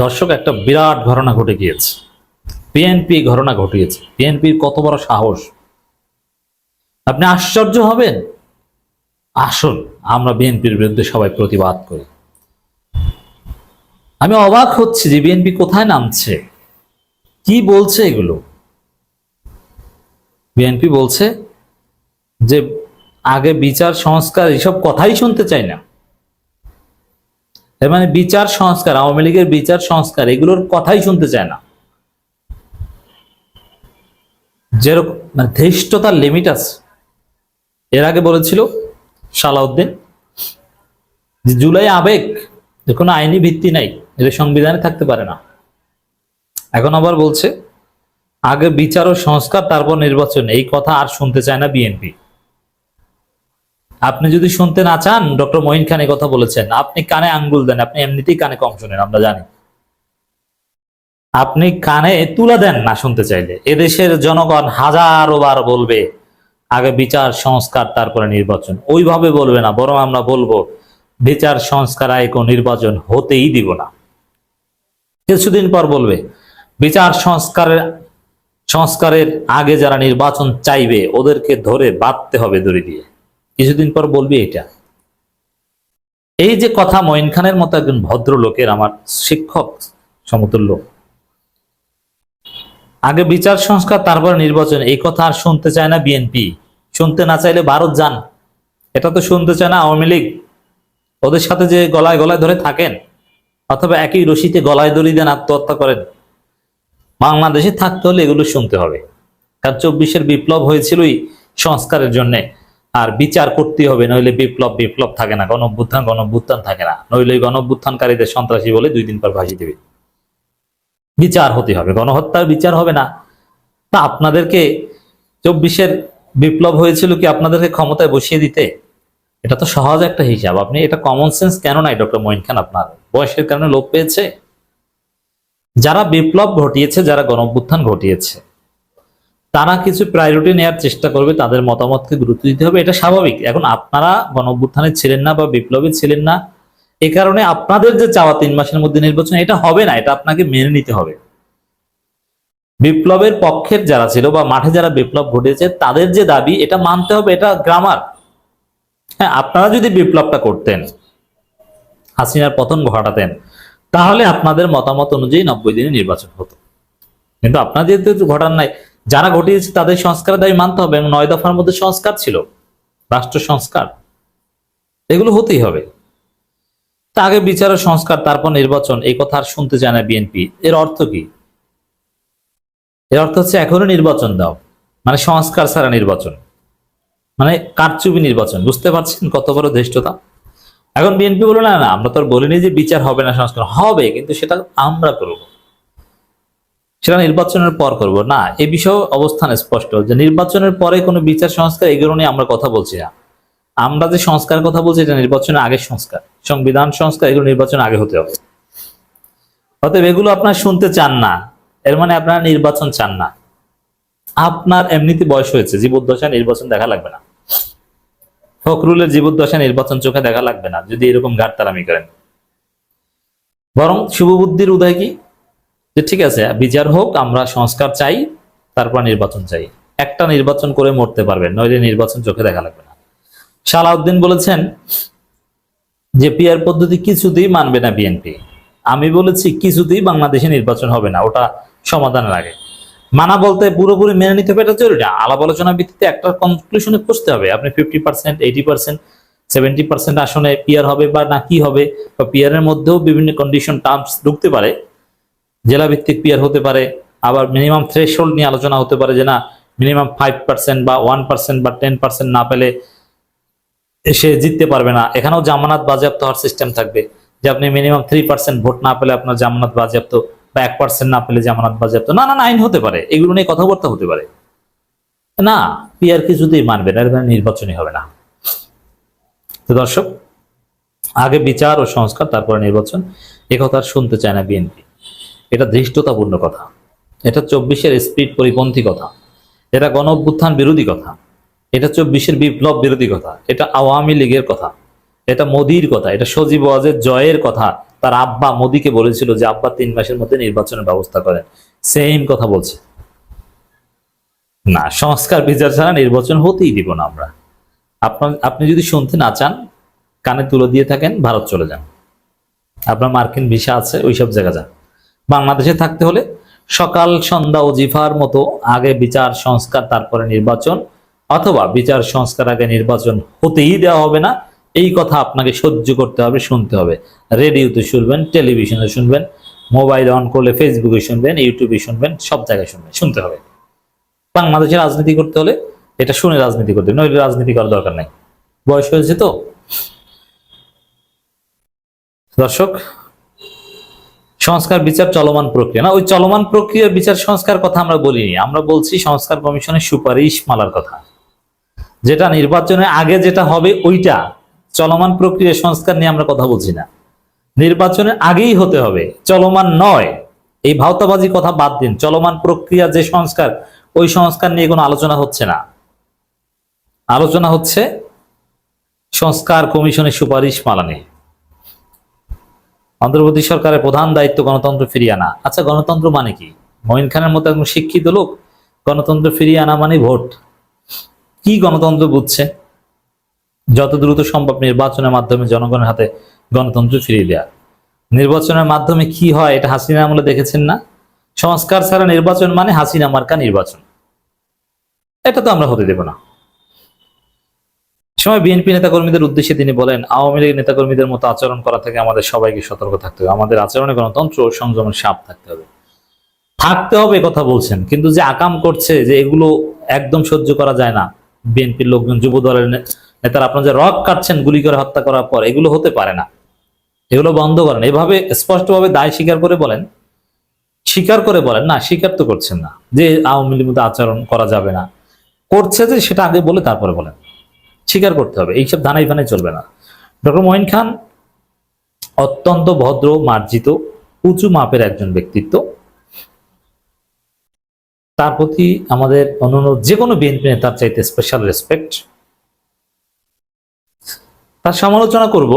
দর্শক, একটা বিরাট ঘটনা ঘটে গিয়েছে। বিএনপি ঘটনা ঘটিয়েছে। বিএনপির কত বড় সাহস! আপনি আশ্চর্য হবেন। আসুন আমরা বিএনপির বিরুদ্ধে সবাই প্রতিবাদ করি। আমি অবাক হচ্ছি যে বিএনপি কোথায় নামছে, কি বলছে এগুলো। বিএনপি বলছে যে আগে বিচার সংস্কার, এইসব কথাই শুনতে চাই না। এর মানে বিচার সংস্কার, আওয়ামী লীগের বিচার সংস্কার, এগুলোর কথাই শুনতে চায় না। যেরকম মানে ধৃষ্টতার লিমিট আছে। এর আগে বলেছিল সালাউদ্দিন যে জুলাই আবেগ, এর কোনো আইনি ভিত্তি নাই, এটা সংবিধানে থাকতে পারে না। এখন আবার বলছে আগে বিচার ও সংস্কার তারপর নির্বাচন। এই কথা আর শুনতে চায় না বিএনপি। আপনি যদি শুনতে না চান, ডক্টর মঈন খান এই কথা বলেছেন, আপনি কানে আঙ্গুল দেন, আপনি এমনিতেই কানে কম শোনেন, আমরা জানি। আপনি কানে তুলা দেন না শুনতে চাইলে। এদেশের জনগণ হাজারো বার বলবে আগে বিচার সংস্কার তারপরে নির্বাচন। ওইভাবে বলবে না, বরং আমরা বলবো বিচার সংস্কার আইক নির্বাচন হতেই দিব না। কিছুদিন পর বলবে বিচার সংস্কারের আগে যারা নির্বাচন চাইবে ওদেরকে ধরে বাঁধতে হবে দড়ি দিয়ে। কিছুদিন পর বলবে এটা। এই যে কথা, মঈন খানের মতো একজন ভদ্রলোকের, আমার শিক্ষক সমতুল্য, আগে বিচার সংস্কার তারপর নির্বাচন, এই কথা আর শুনতে চায় না বিএনপি। শুনতে না চাইলে ভারত যান। এটা তো শুনতে চায় না আওয়ামী লীগ। ওদের সাথে যে গলায় গলায় ধরে থাকেন, অথবা একই রশিতে গলায় দড়ি দেন, আত্মহত্যা করেন। বাংলাদেশে থাকতে হলে এগুলো শুনতে হবে। কারণ 24-এর বিপ্লব হয়েছিলই সংস্কারের জন্য। আর বিচার করতে হবে, নইলে বিপ্লব থাকে না, গণ-অভ্যুত্থান থাকে না। নইলে গণ-অভ্যুত্থানকারীদের সন্ত্রাসী বলে 2 দিন পর ফাঁসি দেবে। বিচার হতে হবে, গণহত্যার বিচার হবে না। তা আপনাদেরকে 24-এর বিপ্লব হয়েছিল কি আপনাদেরকে ক্ষমতায় বসিয়ে দিতে? এটা তো সহজ একটা হিসাব। আপনি এটা কমন সেন্স কেন নাই ডক্টর মঈন খান? আপনার বয়সের কারণে লোপ পেয়েছে? যারা বিপ্লব ঘটিয়েছে, যারা গণ-অভ্যুত্থান ঘটিয়েছে, তারা কিছু প্রায়োরিটি নেওয়ার চেষ্টা করবে, তাদের মতামতকে গুরুত্ব দিতে হবে, এটা স্বাভাবিক। এখন আপনারা গণ-অভ্যুত্থানে ছিলেন না বা বিপ্লবে ছিলেন না, এ কারণে আপনাদের যে চাওয়া 3 মাসের মধ্যে নির্বাচন, এটা হবে না। এটা আপনাকে মেনে নিতে হবে। বিপ্লবের পক্ষের যারা ছিল বা মাঠে যারা বিপ্লব ঘটিয়েছে, তাদের যে দাবি, এটা মানতে হবে। এটা গ্রামার। হ্যাঁ, আপনারা যদি বিপ্লবটা করতেন, হাসিনার পতন ঘটাতেন, তাহলে আপনাদের মতামত অনুযায়ী 90 দিনে নির্বাচন হতো। কিন্তু আপনাদের যেহেতু ঘটান নাই, যারা ঘটিয়েছে তাদের সংস্কারের দাবি মানতে হবে। এবং 9 দফার মধ্যে সংস্কার ছিল, রাষ্ট্র সংস্কার, এগুলো হতেই হবে। তা আগে বিচার ও সংস্কার তারপর নির্বাচন, এই কথা আর শুনতে চায় না বিএনপি। এর অর্থ কি? এর অর্থ হচ্ছে এখনো নির্বাচন দাও, মানে সংস্কার ছাড়া নির্বাচন, মানে কারচুপি নির্বাচন। বুঝতে পারছেন কত বড় ধৃষ্টতা? এখন বিএনপি বলো না, না আমরা তো বলিনি যে বিচার হবে না, সংস্কার হবে, কিন্তু সেটা আমরা করব, সেটা নির্বাচনের পর করব না। এ বিষয়ে অবস্থান স্পষ্ট যে নির্বাচনের পরে কোনো বিচার সংস্কার, এগুলো নিয়ে আমরা কথা বলছি না। আমরা যে সংস্কার কথা বলছি, এটা নির্বাচনের আগে সংস্কার, সংবিধান সংস্কার, এগুলো নির্বাচনের আগে হতে হবে। অতএব এগুলো আপনারা শুনতে চান না, এর মানে আপনারা নির্বাচন চান না। আপনার এমনিতে বয়স হয়েছে, জীবদ্দশায় নির্বাচন দেখা লাগবে না। ফখরুলের জীবদ্দশায় নির্বাচন চোখে দেখা লাগবে না যদি এরকম ঘাটতারামি করেন। বরং শুভবুদ্ধির উদয় কি, যে ঠিক আছে বিচার হোক, আমরা সংস্কার চাই, তারপর নির্বাচন চাই। একটা নির্বাচন করে মরতে পারবেন, নইলে নির্বাচন চোখে দেখা লাগবে না। সালাউদ্দিন বলেছেন যে পিআর পদ্ধতি কিছুতেই মানবে না বিএনপি। আমি বলেছি কিছুতেই বাংলাদেশে নির্বাচন হবে না, ওটা সমাধানের আগে। মানা বলতে পুরোপুরি মেনে নিতে হবে এটা জরুরি না। আলাপ আলোচনার ভিত্তিতে একটা কনক্লুশনে পৌঁছতে হবে। আপনি 50%, 80%, 70% আসনে পিআর হবে বা না কি হবে, বা পিআর এর মধ্যেও বিভিন্ন কন্ডিশন টার্মস ঢুকতে পারে। জেলা ভিত্তিক পিআর হতে পারে, আবার মিনিমাম থ্রেশহোল্ড নিয়ে আলোচনা হতে পারে, যে না মিনিমাম 5% বা 1% বা 10% না পেলে সে জিততে পারবে না। এখানেও জামানত বাজেয়াপ্ত হওয়ার সিস্টেম থাকবে, যে আপনি মিনিমাম 3% ভোট না পেলে আপনার জামানত বাজেয়াপ্ত, বা 1% না পেলে জামানত বাজেয়াপ্ত। না আইন হতে পারে, এগুলো নিয়ে কথাবার্তা হতে পারে। না, পিআর কিছুতেই মানবে না, এর নির্বাচনই হবে না। তো দর্শক, আগে বিচার ও সংস্কার তারপরে নির্বাচন, এ কথা শুনতে চায় না বিএনপি। এটা ধৃষ্টতাপূর্ণ কথা, এটা 24-এর স্পিড পরিপন্থী কথা, এটা গণ-অভ্যুত্থান বিরোধী কথা, এটা 24-এর বিপ্লব বিরোধী কথা, এটা আওয়ামী লীগের কথা, এটা মোদির কথা, এটা সজীব ওয়াজেদ জয়ের কথা, তার আব্বা মোদিকে বলেছিল যে আব্বা 3 মাসের মধ্যে নির্বাচনের ব্যবস্থা করেন, সেম কথা বলছে। না, সংস্কার বিচার ছাড়া নির্বাচন হতেই দিব না আমরা। আপনি যদি শুনতে না চান, কানে তুলে দিয়ে থাকেন, ভারত চলে যান। আপনার মার্কিন ভিসা আছে, ওইসব জায়গা যান। বাংলাদেশে থাকতে হলে সকাল সন্ধ্যা ওজিফার মতো আগে বিচার সংস্কার তারপরে নির্বাচন, অথবা বিচার সংস্কার আগে নির্বাচন হতেই দেওয়া হবে না, এই কথা আপনাকে সহ্য করতে হবে, শুনতে হবে। রেডিওতে শুনবেন, টেলিভিশনে শুনবেন, মোবাইল অন করলে ফেসবুকে শুনবেন, ইউটিউবে শুনবেন, সব জায়গায় শুনবেন, শুনতে হবে। বাংলাদেশে রাজনীতি করতে হলে এটা শুনে রাজনীতি করতে হবে, নইলে রাজনীতি করার দরকার নাই। বয়স হয়েছে তো। দর্শক, সংস্কার বিচার চলমান প্রক্রিয়া না, ওই চলমান প্রক্রিয়ার বিচার সংস্কার কথা আমরা বলিনি, আমরা বলছি সংস্কার কমিশনের সুপারিশ মালার কথা, যেটা নির্বাচনের আগে যেটা হবে ওইটা। চলমান প্রক্রিয়া সংস্কার নিয়ে আমরা কথা বলছি না, নির্বাচনের আগেই হতে হবে, চলমান নয়। এই ভাওতাবাজি কথা বাদ দিন, চলমান প্রক্রিয়া যে সংস্কার, ওই সংস্কার নিয়ে কোনো আলোচনা হচ্ছে না। আলোচনা হচ্ছে সংস্কার কমিশনের সুপারিশ মালা নিয়ে। অন্তর্বর্তী সরকারের প্রধান দায়িত্ব গণতন্ত্র ফিরিয়ে আনা। আচ্ছা, গণতন্ত্র মানে কি? মঈন খানের মতো একজন শিক্ষিত লোক গণতন্ত্র ফিরিয়ে আনা মানে ভোট। কি গণতন্ত্র বুঝছে? যত দ্রুত সম্ভব নির্বাচনের মাধ্যমে জনগণের হাতে গণতন্ত্র ফিরিয়ে দেয়া। নির্বাচনের মাধ্যমে কি হয় এটা হাসিনা আমলে দেখেছেন না? সংস্কার ছাড়া নির্বাচন মানে হাসিনা মার্কা নির্বাচন। এটা তো আমরা হতে দেব না। সময় বিএনপি নেতাকর্মীদের উদ্দেশ্যে তিনি বলেন, আওয়ামী লীগ নেতাকর্মীদের মতো আচরণ করা থেকে আমাদের সবাইকে সতর্ক থাকতে হবে। আমাদের আচরণে গণতন্ত্র ও সংযমের সাপ থাকতে হবে। থাকতে হবে কথা বলছেন, কিন্তু যে আকাম করছে যে এগুলো একদম সহ্য করা যায় না, বিএনপির লোকজন, যুব দলের নেতারা আপনারা যে রক কাটছেন গুলি করে হত্যা করার পর, এগুলো হতে পারে না, এগুলো বন্ধ করেন। এভাবে স্পষ্টভাবে দায় স্বীকার করে বলেন, না, স্বীকার তো করছেন না যে আওয়ামী লীগের মতো আচরণ করা যাবে না, করছে যে সেটা আগে বলে তারপরে বলেন। স্বীকার করতে হবে, এইসব ধানাই ফানাই চলবে না। ডক্টর মঈন খান অত্যন্ত ভদ্র, মার্জিত, উঁচু মাপের একজন ব্যক্তিত্ব। তার প্রতি আমাদের অন্যান্য যে কোনো বিএনপি নেতার চাইতে স্পেশাল রেসপেক্ট। তার সমালোচনা করব,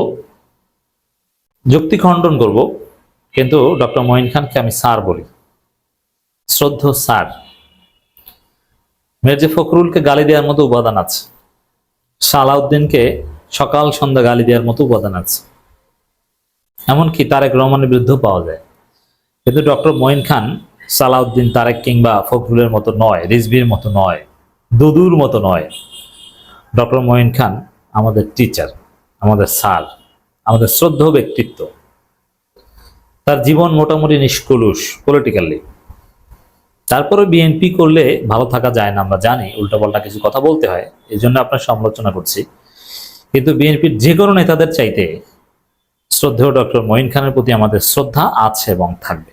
যুক্তি খণ্ডন করব, কিন্তু ডক্টর মঈন খানকে আমি স্যার বলি, শ্রদ্ধ স্যার। মির্জা ফখরুলকে গালি দেওয়ার মতো উপাদান আছে, সালাউদ্দিনকে সকাল সন্ধ্যা গালি দেওয়ার মতো উপাদান আছে, এমনকি তারেক রহমানের বিরুদ্ধেও পাওয়া যায়। কিন্তু ডক্টর মঈন খান সালাউদ্দিন, তারেক কিংবা ফখরুলের মতো নয়, রিজভির মতো নয়, দুদুর মতো নয়। ডক্টর মঈন খান আমাদের টিচার, আমাদের স্যার, আমাদের শ্রদ্ধেয় ব্যক্তিত্ব। তার জীবন মোটামুটি নিষ্কলুষ পলিটিক্যালি। তারপরে বিএনপি করলে ভালো থাকা যায় না, আমরা জানি, উল্টাপাল্টা কিছু কথা বলতে হয়, এই জন্য আপনার সমালোচনা করছি। কিন্তু বিএনপির যে কোনো নেতাদের চাইতে শ্রদ্ধেয় ডক্টর মঈন খানের প্রতি আমাদের শ্রদ্ধা আছে এবং থাকবে।